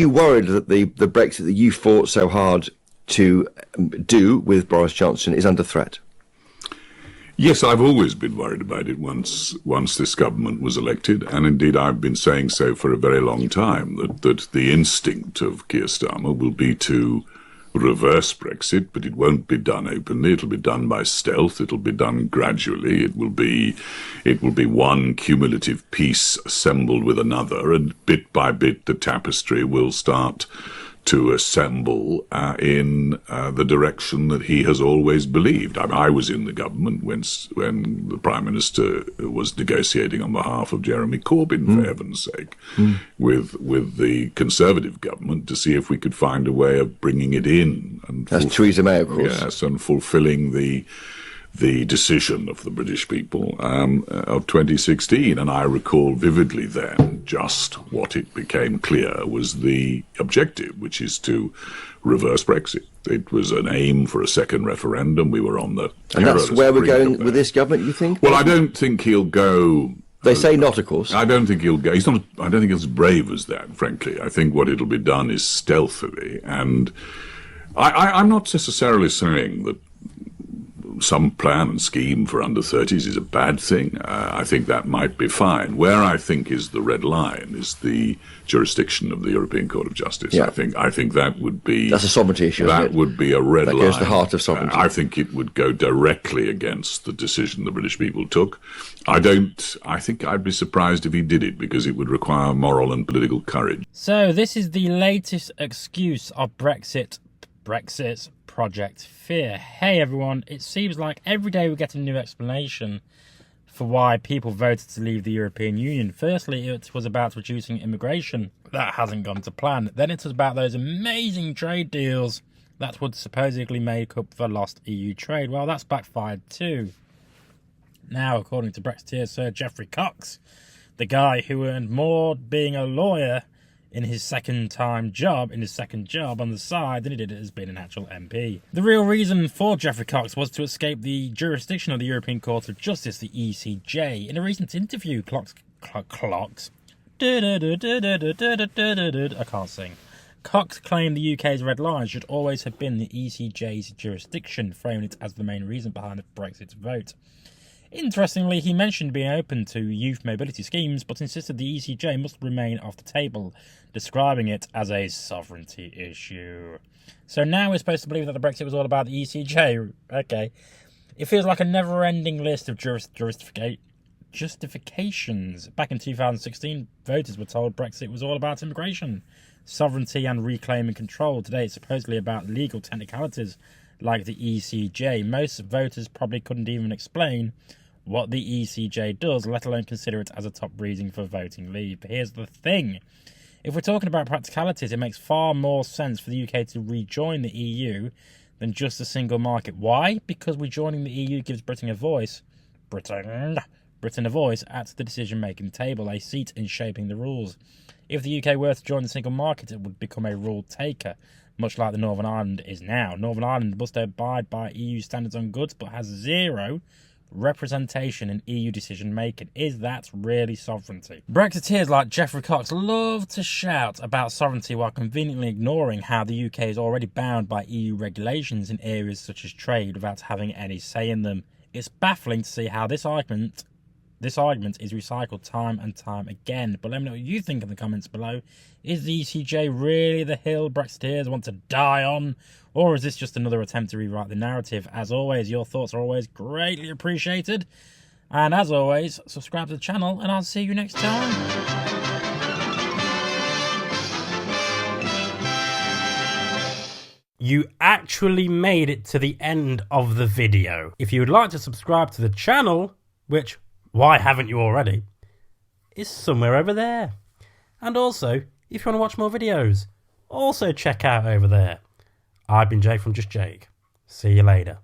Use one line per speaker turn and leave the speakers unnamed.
you worried that the Brexit that you fought so hard to do with Boris Johnson is under threat?
Yes, I've always been worried about it once this government was elected, and indeed I've been saying so for a very long time, that the instinct of Keir Starmer will be to reverse Brexit, but it won't be done openly. It'll be done by stealth. It'll be done gradually. It will be one cumulative piece assembled with another, and bit by bit the tapestry will start to assemble in the direction that he has always believed. I was in the government when the Prime Minister was negotiating on behalf of Jeremy Corbyn, for heaven's sake, with the Conservative government to see if we could find a way of bringing it in. And
that's Theresa May, of course.
Yes, and fulfilling the decision of the British people of 2016. And I recall vividly then just what it became clear was the objective, which is to reverse Brexit. It was an aim for a second referendum. We were on the
And that's where we're going with this government, you think?
Well, I don't think he'll go...
They say not, of course.
I don't think he'll go... I don't think he's as brave as that, frankly. I think what it'll be done is stealthily. And I'm not necessarily saying that some plan and scheme for under-30s is a bad thing. I think that might be fine. Where I think is the red line is the jurisdiction of the European Court of Justice. Yeah. I think that would be...
That's a sovereignty issue, isn't it?
That would be a red line.
That goes to the heart of sovereignty.
I think it would go directly against the decision the British people took. I think I'd be surprised if he did it, because it would require moral and political courage.
So this is the latest excuse of Brexit's Project Fear. Hey everyone, it seems like every day we get a new explanation for why people voted to leave the European Union. Firstly, it was about reducing immigration. That hasn't gone to plan. Then it was about those amazing trade deals that would supposedly make up for lost EU trade. Well, that's backfired too. Now, according to brexiteer Sir Geoffrey Cox, the guy who earned more being a lawyer in his second job on the side than he did as being an actual MP. The real reason for Geoffrey Cox was to escape the jurisdiction of the European Court of Justice, the ECJ. In a recent interview, Cox claimed the UK's red line should always have been the ECJ's jurisdiction, framing it as the main reason behind the Brexit vote. Interestingly, he mentioned being open to youth mobility schemes, but insisted the ECJ must remain off the table, describing it as a sovereignty issue. So now we're supposed to believe that the Brexit was all about the ECJ. Okay. It feels like a never-ending list of justifications. Back in 2016, voters were told Brexit was all about immigration, sovereignty and reclaiming control. Today it's supposedly about legal technicalities like the ECJ. Most voters probably couldn't even explain what the ECJ does, let alone consider it as a top reason for voting leave. But here's the thing. If we're talking about practicalities, it makes far more sense for the UK to rejoin the EU than just a single market. Why? Because rejoining the EU gives Britain a voice at the decision-making table, a seat in shaping the rules. If the UK were to join the single market, it would become a rule taker, much like the Northern Ireland is now. Northern Ireland must abide by EU standards on goods, but has zero representation in EU decision-making. Is that really sovereignty? Brexiteers like Geoffrey Cox love to shout about sovereignty while conveniently ignoring how the UK is already bound by EU regulations in areas such as trade without having any say in them. It's baffling to see how this argument is recycled time and time again. But let me know what you think in the comments below. Is the ECJ really the hill Brexiteers want to die on? Or is this just another attempt to rewrite the narrative? As always, your thoughts are always greatly appreciated. And as always, subscribe to the channel and I'll see you next time. You actually made it to the end of the video. If you would like to subscribe to the channel, which, why haven't you already, is somewhere over there. And also, if you want to watch more videos, also check out over there. I've been Jake from Just Jake. See you later.